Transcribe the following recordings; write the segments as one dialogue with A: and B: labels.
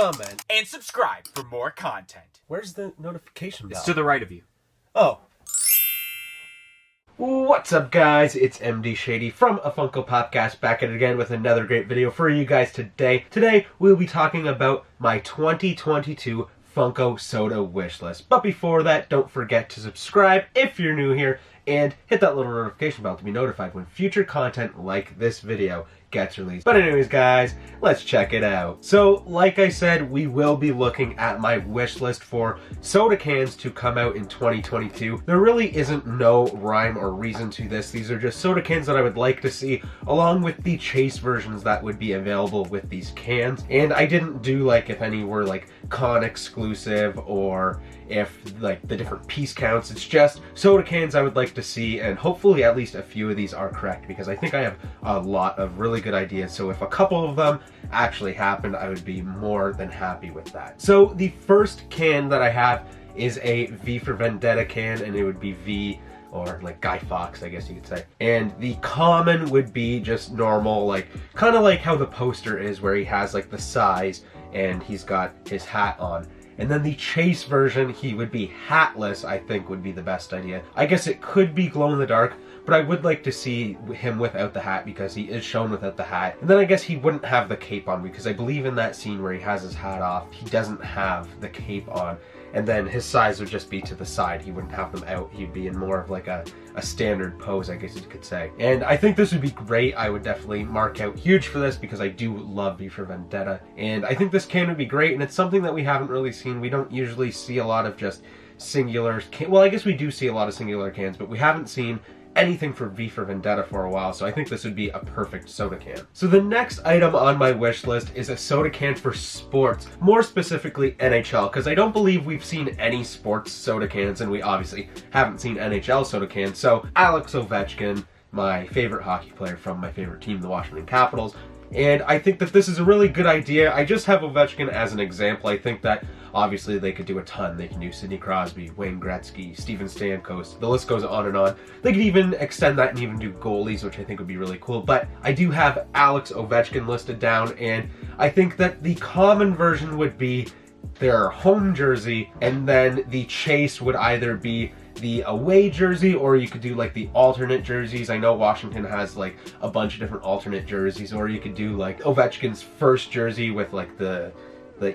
A: comment,
B: and subscribe for more content.
A: Where's the notification bell?
B: It's to the right of you.
A: Oh. What's up, guys? It's MD Shady from a Funko Popcast, back at it again with another great video for you guys today. Today, we'll be talking about my 2022 Funko Soda wish list. But before that, don't forget to subscribe if you're new here, and hit that little notification bell to be notified when future content like this video gets released. But anyways, guys, let's check it out. So, like I said, we will be looking at my wish list for soda cans to come out in 2022. There really isn't no rhyme or reason to this. These are just soda cans that I would like to see, along with the chase versions that would be available with these cans. And I didn't do like if any were like con exclusive or if like the different piece counts. It's just soda cans I would like to see, and hopefully at least a few of these are correct, because I think I have a lot of really good ideas. So if a couple of them actually happened, I would be more than happy with that. So the first can that I have is a V for Vendetta can, and it would be V, or like Guy Fawkes, I guess you could say. And the common would be just normal, like kind of like how the poster is, where he has like the size and he's got his hat on. And then the chase version, he would be hatless, I think would be the best idea. I guess it could be glow in the dark, but I would like to see him without the hat, because he is shown without the hat. And then I guess he wouldn't have the cape on, because I believe in that scene where he has his hat off, he doesn't have the cape on. And then his size would just be to the side. He wouldn't have them out. He'd be in more of like a standard pose, I guess you could say. And I think this would be great. I would definitely mark out huge for this, because I do love V for Vendetta. And I think this can would be great, and it's something that we haven't really seen. We don't usually see a lot of just singular well, I guess we do see a lot of singular cans, but we haven't seen anything for V for Vendetta for a while, so I think this would be a perfect soda can. So the next item on my wish list is a soda can for sports, more specifically NHL, because I don't believe we've seen any sports soda cans, and we obviously haven't seen NHL soda cans. So Alex Ovechkin, my favorite hockey player from my favorite team, the Washington Capitals, and I think that this is a really good idea. I just have Ovechkin as an example. I think that obviously they could do a ton. They can do Sidney Crosby, Wayne Gretzky, Steven Stamkos. The list goes on and on. They could even extend that and even do goalies, which I think would be really cool. But I do have Alex Ovechkin listed down, and I think that the common version would be their home jersey, and then the chase would either be the away jersey, or you could do like the alternate jerseys. I know Washington has like a bunch of different alternate jerseys, or you could do like Ovechkin's first jersey with like the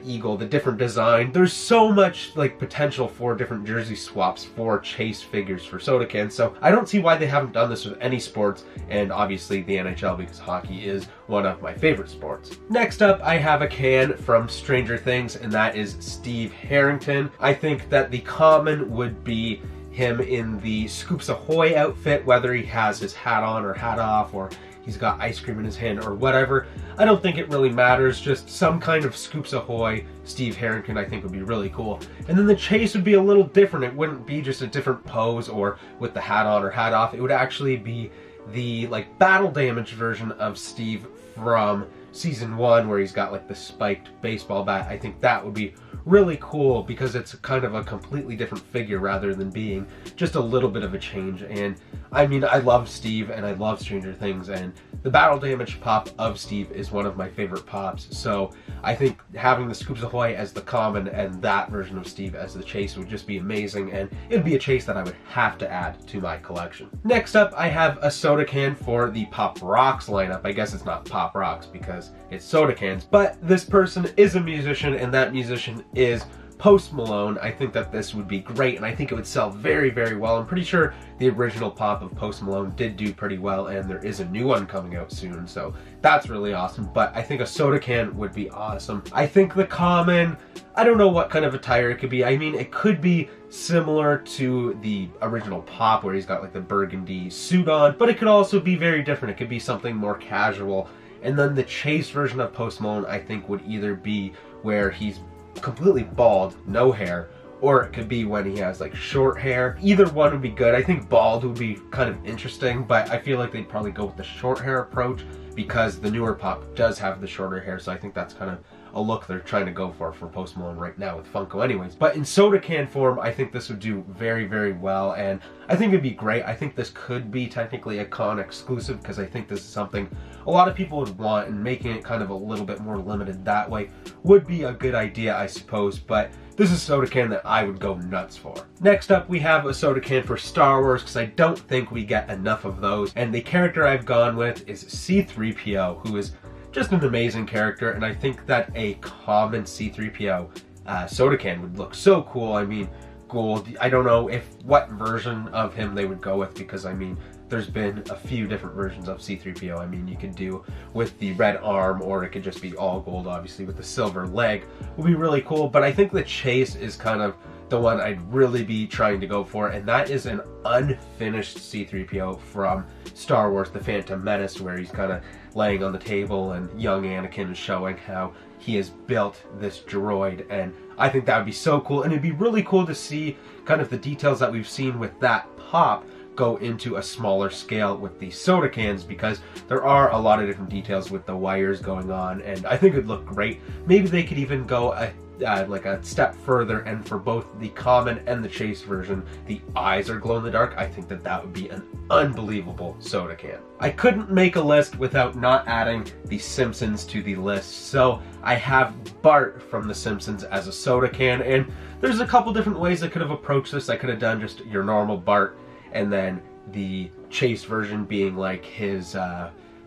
A: eagle, the different design. There's so much like potential for different jersey swaps for chase figures for soda cans, so I don't see why they haven't done this with any sports, and obviously the NHL, because hockey is one of my favorite sports. Next up, I have a can from Stranger Things, and that is Steve Harrington. I think that the common would be him in the Scoops Ahoy outfit, whether he has his hat on or hat off, or he's got ice cream in his hand or whatever. I don't think it really matters. Just some kind of Scoops Ahoy Steve Harrington I think would be really cool. And then the chase would be a little different. It wouldn't be just a different pose or with the hat on or hat off. It would actually be the like battle damage version of Steve from season 1, where he's got like the spiked baseball bat. I think that would be really cool, because it's kind of a completely different figure rather than being just a little bit of a change. And I mean, I love Steve and I love Stranger Things, and the battle damage pop of Steve is one of my favorite pops. So I think having the Scoops Ahoy as the common and that version of Steve as the chase would just be amazing, and it'd be a chase that I would have to add to my collection. Next up, I have a soda can for the Pop Rocks lineup. I guess it's not Pop Rocks because it's soda cans, but this person is a musician, and that musician is Post Malone. I think that this would be great, and I think it would sell very, very well. I'm pretty sure the original pop of Post Malone did do pretty well, and there is a new one coming out soon, so that's really awesome. But I think a soda can would be awesome. I think the common, I don't know what kind of attire it could be. I mean, it could be similar to the original pop, where he's got like the burgundy suit on, but it could also be very different. It could be something more casual. And then the chase version of Post Malone, I think, would either be where he's completely bald, no hair, or it could be when he has like short hair. Either one would be good. I think bald would be kind of interesting, but I feel like they'd probably go with the short hair approach, because the newer pop does have the shorter hair, so I think that's kind of a look they're trying to go for Post Malone right now with Funko anyways. But in soda can form, I think this would do very, very well, and I think it'd be great. I think this could be technically a con exclusive, because I think this is something a lot of people would want, and making it kind of a little bit more limited that way would be a good idea, I suppose, but this is a soda can that I would go nuts for. Next up, we have a soda can for Star Wars, because I don't think we get enough of those, and the character I've gone with is C-3PO, who is just an amazing character, and I think that a common C-3PO soda can would look so cool. I mean, gold. I don't know what version of him they would go with, because I mean, there's been a few different versions of C-3PO. I mean, you could do with the red arm, or it could just be all gold, obviously, with the silver leg. Would be really cool, but I think the chase is kind of the one I'd really be trying to go for, and that is an unfinished C-3PO from Star Wars The Phantom Menace, where he's kind of laying on the table and young Anakin is showing how he has built this droid, and I think that would be so cool. And it'd be really cool to see kind of the details that we've seen with that pop go into a smaller scale with the soda cans, because there are a lot of different details with the wires going on, and I think it'd look great. Maybe they could even go like a step further, and for both the common and the chase version, the eyes are glow in the dark. I think that that would be an unbelievable soda can. I couldn't make a list without not adding the Simpsons to the list, so I have Bart from the Simpsons as a soda can, and there's a couple different ways I could have approached this. I could have done just your normal Bart, and then the chase version being like his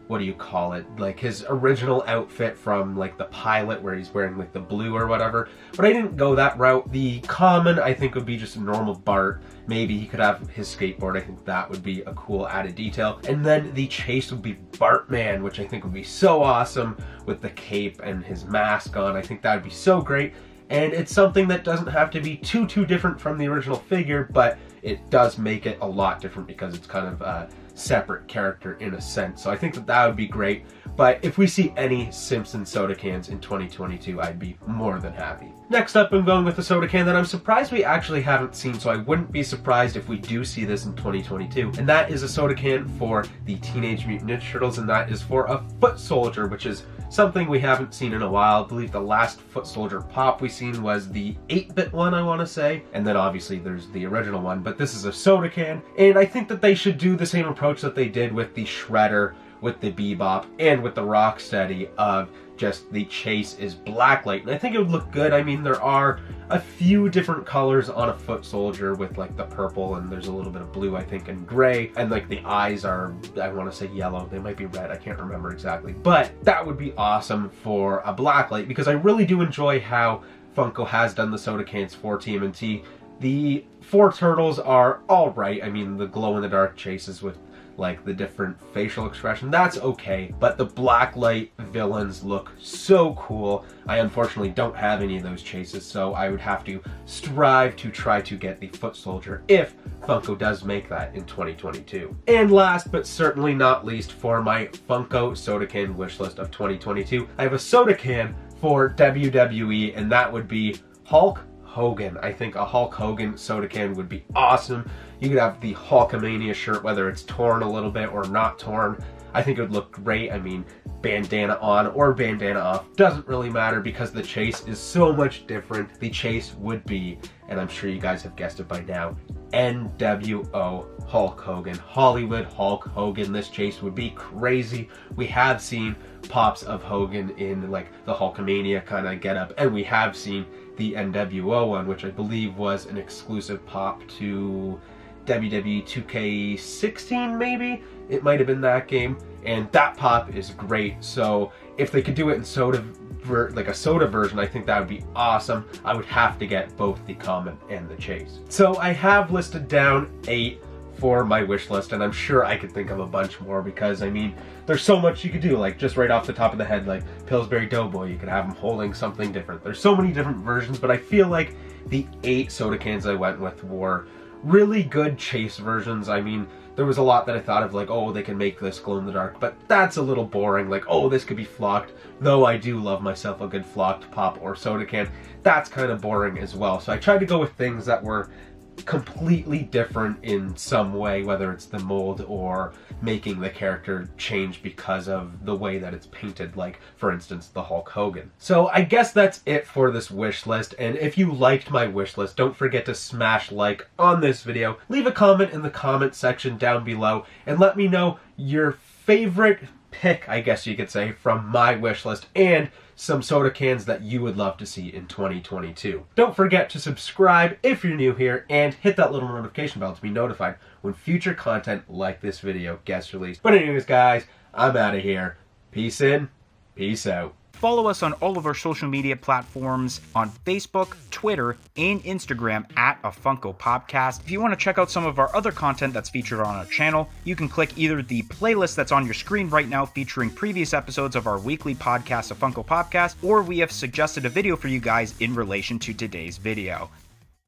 A: what do you call it, like his original outfit from like the pilot, where he's wearing like the blue or whatever. But I didn't go that route. The common, I think, would be just a normal Bart. Maybe he could have his skateboard. I think that would be a cool added detail. And then the chase would be Bartman, which I think would be so awesome with the cape and his mask on. I think that would be so great. And it's something that doesn't have to be too different from the original figure, but it does make it a lot different, because it's kind of a separate character in a sense. So I think that that would be great. But if we see any Simpsons soda cans in 2022, I'd be more than happy. Next up, I'm going with a soda can that I'm surprised we actually haven't seen, so I wouldn't be surprised if we do see this in 2022. And that is a soda can for the Teenage Mutant Ninja Turtles, and that is for a foot soldier, which is something we haven't seen in a while. I believe the last foot soldier pop we seen was the 8-bit one, I want to say. And then obviously there's the original one, but this is a soda can. And I think that they should do the same approach that they did with the Shredder, with the Bebop, and with the Rocksteady, of just the chase is blacklight. And I think it would look good. I mean, there are a few different colors on a foot soldier, with like the purple, and there's a little bit of blue, I think, and gray, and like the eyes are, I want to say yellow, they might be red, I can't remember exactly. But that would be awesome for a blacklight, because I really do enjoy how Funko has done the soda cans for TMNT. The 4 turtles are alright. I mean, the glow-in-the-dark chases with like the different facial expression, that's okay, but the blacklight villains look so cool. I unfortunately don't have any of those chases, so I would have to strive to try to get the foot soldier if Funko does make that in 2022. And last but certainly not least, for my Funko soda can wish list of 2022, I have a soda can for WWE, and that would be Hulk Hogan. I think a Hulk Hogan soda can would be awesome. You could have the Hulkamania shirt, whether it's torn a little bit or not torn. I think it would look great. I mean, bandana on or bandana off, doesn't really matter, because the chase is so much different. The chase would be, and I'm sure you guys have guessed it by now, NWO Hulk Hogan, Hollywood Hulk Hogan. This chase would be crazy. We have seen pops of Hogan in like the Hulkamania kind of getup, and we have seen the NWO one, which I believe was an exclusive pop to WWE 2K16, maybe? It might have been that game, and that pop is great. So if they could do it in soda, like a soda version, I think that would be awesome. I would have to get both the common and the chase. So I have listed down 8 for my wish list, and I'm sure I could think of a bunch more, because I mean, there's so much you could do. Like just right off the top of the head, like Pillsbury Doughboy, you could have him holding something different. There's so many different versions, but I feel like the 8 soda cans I went with were really good chase versions. I mean, there was a lot that I thought of, like, oh, they can make this glow in the dark, but that's a little boring. Like, oh, this could be flocked, though I do love myself a good flocked pop or soda can. That's kind of boring as well. So I tried to go with things that were completely different in some way, whether it's the mold or making the character change because of the way that it's painted, like for instance the Hulk Hogan. So I guess that's it for this wish list, and if you liked my wish list, don't forget to smash like on this video, leave a comment in the comment section down below, and let me know your favorite pick, I guess you could say, from my wish list, and some soda cans that you would love to see in 2022. Don't forget to subscribe if you're new here, and hit that little notification bell to be notified when future content like this video gets released. But anyways, guys, I'm out of here. Peace in, peace out.
C: Follow us on all of our social media platforms on Facebook, Twitter, and Instagram at A Funko Popcast. If you want to check out some of our other content that's featured on our channel, you can click either the playlist that's on your screen right now featuring previous episodes of our weekly podcast, A Funko Popcast, or we have suggested a video for you guys in relation to today's video.